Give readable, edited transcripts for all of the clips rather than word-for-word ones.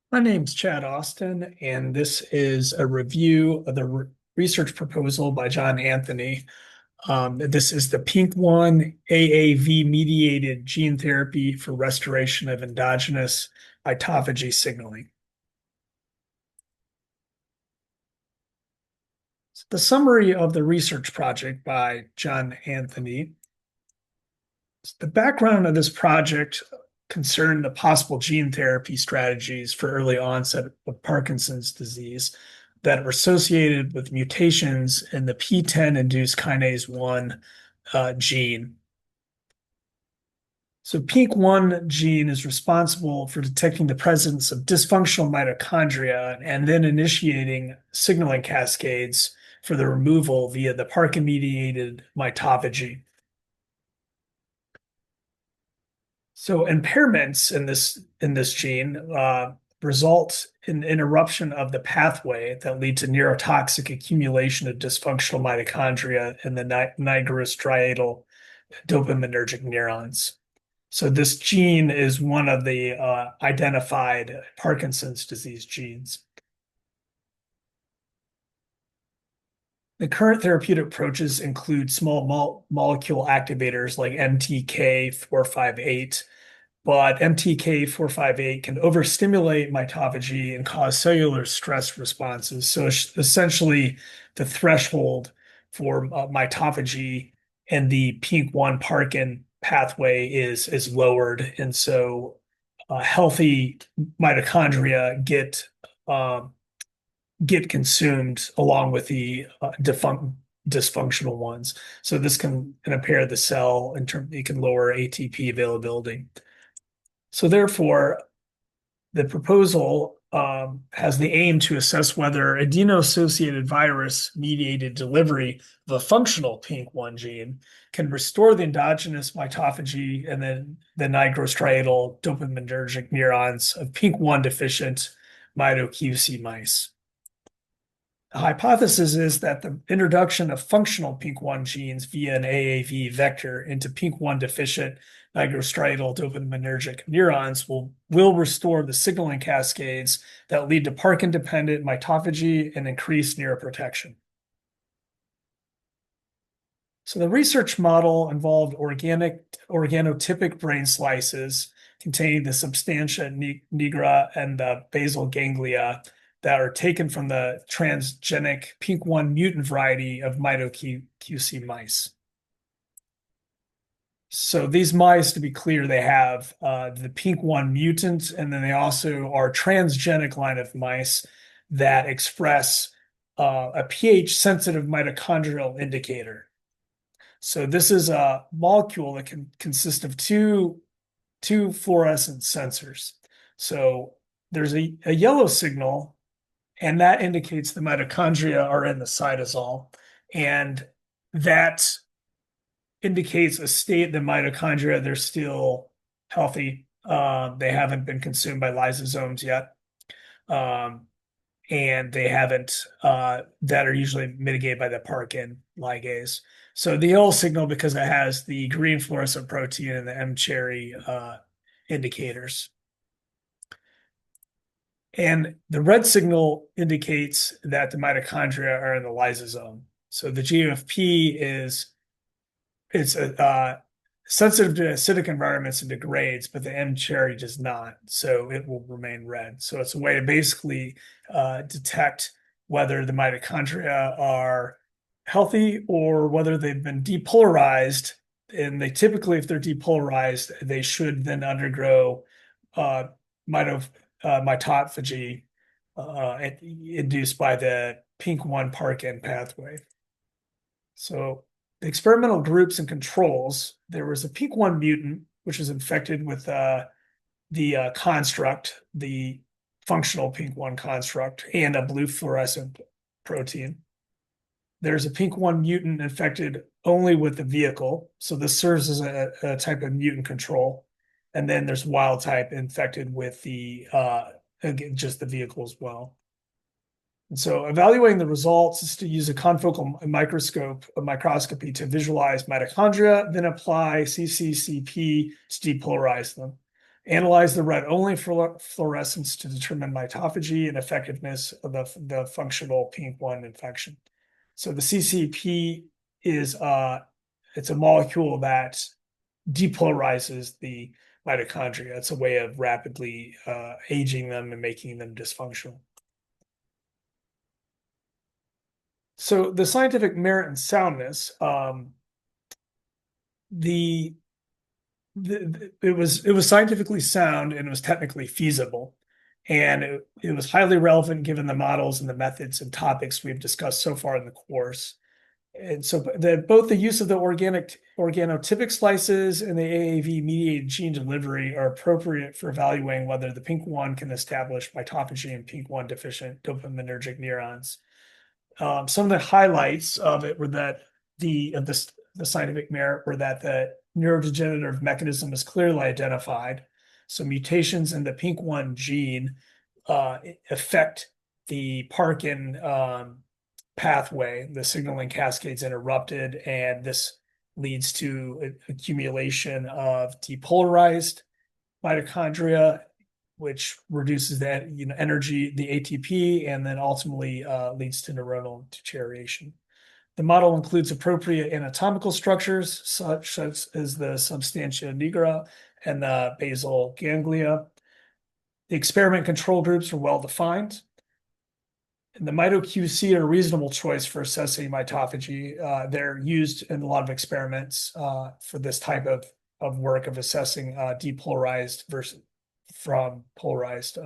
My name's Chad Austin, and this is a review of the research proposal by John Anthony. This is the PINK1 AAV mediated gene therapy for restoration of endogenous mitophagy signaling. The summary of the research project by John Anthony. The background of this project concerned the possible gene therapy strategies for early onset of Parkinson's disease that are associated with mutations in the PTEN-induced kinase 1 gene. So PINK1 gene is responsible for detecting the presence of dysfunctional mitochondria and then initiating signaling cascades for the removal via the Parkin-mediated mitophagy. So impairments in this gene result in interruption of the pathway that lead to neurotoxic accumulation of dysfunctional mitochondria in the nigrostriatal dopaminergic neurons. So this gene is one of the identified Parkinson's disease genes. The current therapeutic approaches include small molecule activators like MTK-458, but MTK-458 can overstimulate mitophagy and cause cellular stress responses. So essentially, the threshold for mitophagy and the PINK1 Parkin pathway is lowered, and so healthy mitochondria get consumed along with the dysfunctional ones. So this can impair the cell in terms. It can lower ATP availability. So therefore, the proposal has the aim to assess whether adeno-associated virus-mediated delivery of a functional PINK1 gene can restore the endogenous mitophagy and then the nigrostriatal dopaminergic neurons of PINK1 deficient mito-QC mice. The hypothesis is that the introduction of functional PINK1 genes via an AAV vector into PINK1 deficient nigrostriatal dopaminergic neurons will restore the signaling cascades that lead to Parkin-dependent mitophagy and increased neuroprotection. So the research model involved organotypic brain slices containing the substantia nigra and the basal ganglia that are taken from the transgenic PINK1 mutant variety of mito-QC mice. So these mice, to be clear, they have the PINK1 mutant, and then they also are transgenic line of mice that express a pH-sensitive mitochondrial indicator. So this is a molecule that can consist of two fluorescent sensors. So there's a yellow signal, and that indicates the mitochondria are in the cytosol, and that indicates a state the mitochondria, they're still healthy. They haven't been consumed by lysosomes yet. And they haven't, that are usually mitigated by the Parkin ligase. So the yellow signal, because it has the green fluorescent protein and the mCherry indicators. And the red signal indicates that the mitochondria are in the lysosome. So the GFP it's sensitive to acidic environments and degrades, but the mCherry does not, so it will remain red. So it's a way to basically detect whether the mitochondria are healthy or whether they've been depolarized. And they typically, if they're depolarized, they should then undergo mitophagy induced by the PINK1 Parkin pathway. So the experimental groups and controls, there was a PINK1 mutant, which is infected with the construct, the functional PINK1 construct, and a blue fluorescent protein. There's a PINK1 mutant infected only with the vehicle. So this serves as a type of mutant control. And then there's wild type infected with the again, just the vehicle as well. And so evaluating the results is to use a confocal microscopy to visualize mitochondria, then apply CCCP to depolarize them. Analyze the red-only fluorescence to determine mitophagy and effectiveness of the functional PINK1 infection. So the CCP is it's a molecule that depolarizes the mitochondria. It's a way of rapidly aging them and making them dysfunctional. So the scientific merit and soundness, it was scientifically sound and it was technically feasible, and it was highly relevant given the models and the methods and topics we've discussed so far in the course. And so both the use of the organotypic slices and the AAV-mediated gene delivery are appropriate for evaluating whether the PINK1 can establish mitophagy in PINK1 deficient dopaminergic neurons. Some of the highlights of it were that the scientific merit were that the neurodegenerative mechanism is clearly identified. So mutations in the PINK1 gene affect the Parkin pathway. The signaling cascade's interrupted, and this leads to accumulation of depolarized mitochondria, which reduces that energy, the ATP, and then ultimately leads to neuronal deterioration. The model includes appropriate anatomical structures, such as the substantia nigra and the basal ganglia. The experiment control groups are well defined. And the MitoQC are a reasonable choice for assessing mitophagy. They're used in a lot of experiments for this type of work of assessing depolarized versus from polarized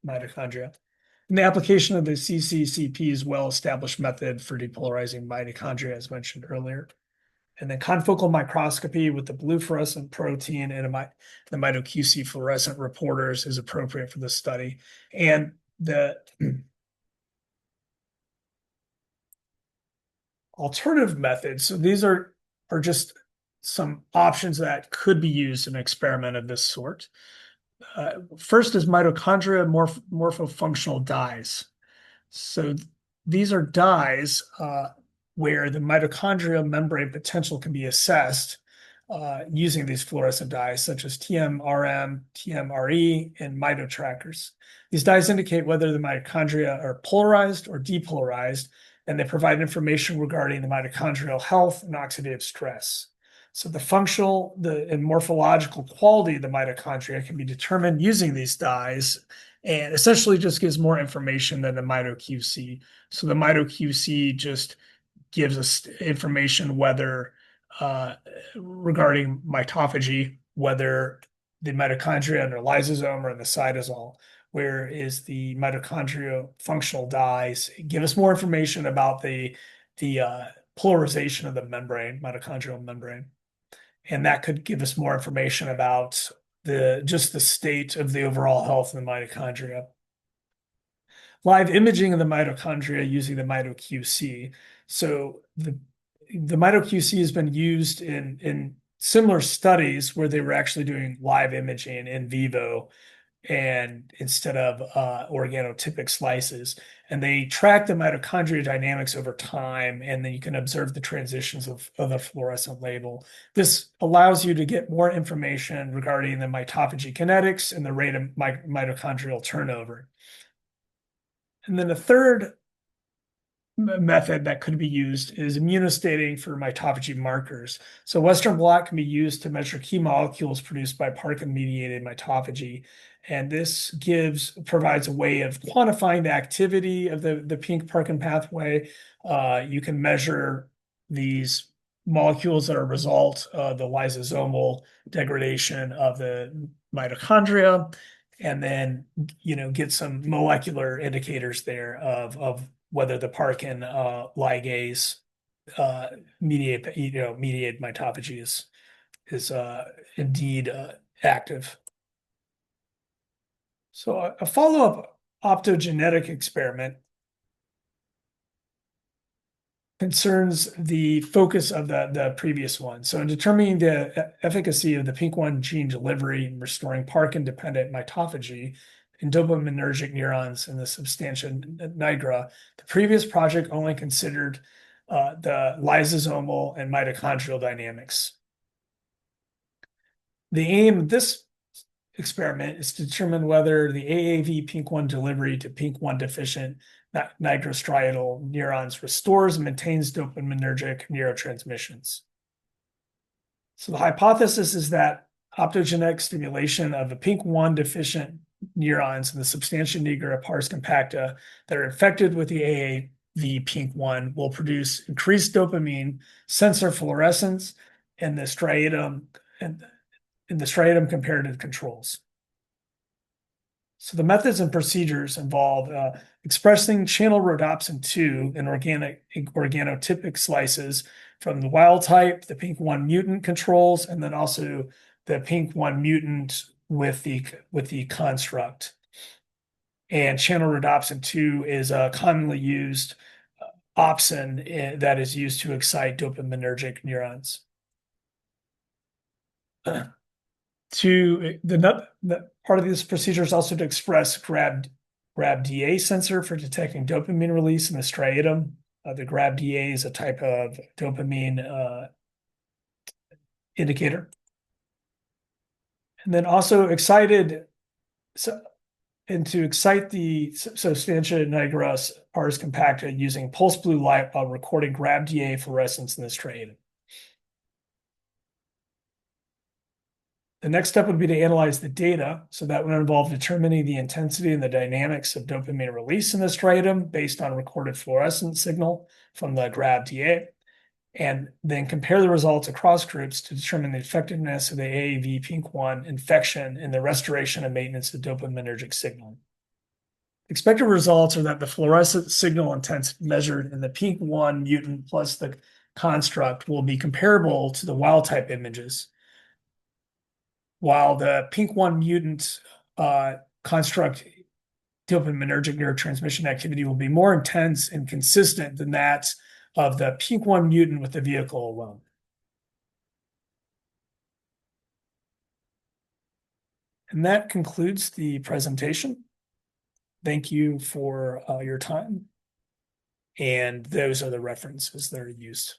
mitochondria. And the application of the CCCP is well-established method for depolarizing mitochondria, as mentioned earlier. And then confocal microscopy with the blue fluorescent protein and the MitoQC fluorescent reporters is appropriate for this study. And the alternative methods, so these are just some options that could be used in an experiment of this sort. First is mitochondria morphofunctional dyes. So these are dyes where the mitochondrial membrane potential can be assessed using these fluorescent dyes, such as TMRM, TMRE, and mitotrackers. These dyes indicate whether the mitochondria are polarized or depolarized, and they provide information regarding the mitochondrial health and oxidative stress. So the functional and morphological quality of the mitochondria can be determined using these dyes, and essentially just gives more information than the MitoQC. So the MitoQC just gives us information whether regarding mitophagy, whether the mitochondria in the lysosome or in the cytosol, whereas the mitochondrial functional dyes give us more information about the polarization of the membrane, mitochondrial membrane. And that could give us more information about just the state of the overall health of the mitochondria. Live imaging of the mitochondria using the MitoQC. So the MitoQC has been used in similar studies where they were actually doing live imaging in vivo and instead of organotypic slices. And they track the mitochondria dynamics over time, and then you can observe the transitions of the fluorescent label. This allows you to get more information regarding the mitophagy kinetics and the rate of mitochondrial turnover. And then the third method that could be used is immunostating for mitophagy markers. So Western blot can be used to measure key molecules produced by Parkin-mediated mitophagy. And this provides a way of quantifying the activity of the pink Parkin pathway. You can measure these molecules that are a result of the lysosomal degradation of the mitochondria, and then get some molecular indicators there of whether the Parkin ligase mediated mitophagy is indeed active. So a follow-up optogenetic experiment concerns the focus of the previous one. So in determining the efficacy of the PINK1 gene delivery in restoring Parkin-dependent mitophagy in dopaminergic neurons in the substantia nigra, the previous project only considered the lysosomal and mitochondrial dynamics. The aim of this experiment is to determine whether the AAV PINK1 delivery to PINK1 deficient nigrostriatal neurons restores and maintains dopaminergic neurotransmissions. So the hypothesis is that optogenetic stimulation of the PINK1 deficient neurons in the substantia nigra pars compacta that are infected with the AAV PINK1 will produce increased dopamine sensor fluorescence in the striatum and in the striatum comparative controls. So the methods and procedures involve expressing channel rhodopsin 2 in organotypic slices from the wild type, the PINK1 mutant controls, and then also the PINK1 mutant with the construct. And channel rhodopsin 2 is a commonly used opsin that is used to excite dopaminergic neurons. The part of this procedure is also to express GrabDA sensor for detecting dopamine release in the striatum. The GrabDA is a type of dopamine indicator. And then also to excite the substantia nigra pars compacta using pulse blue light while recording GrabDA fluorescence in the striatum. The next step would be to analyze the data. So that would involve determining the intensity and the dynamics of dopamine release in the striatum based on recorded fluorescence signal from the GrabDA, and then compare the results across groups to determine the effectiveness of the AAV PINK1 infection in the restoration and maintenance of dopaminergic signaling. Expected results are that the fluorescent signal intensity measured in the PINK1 mutant plus the construct will be comparable to the wild type images, while the PINK1 mutant construct dopaminergic neurotransmission activity will be more intense and consistent than that of the PINK1 mutant with the vehicle alone. And that concludes the presentation. Thank you for your time. And those are the references that are used.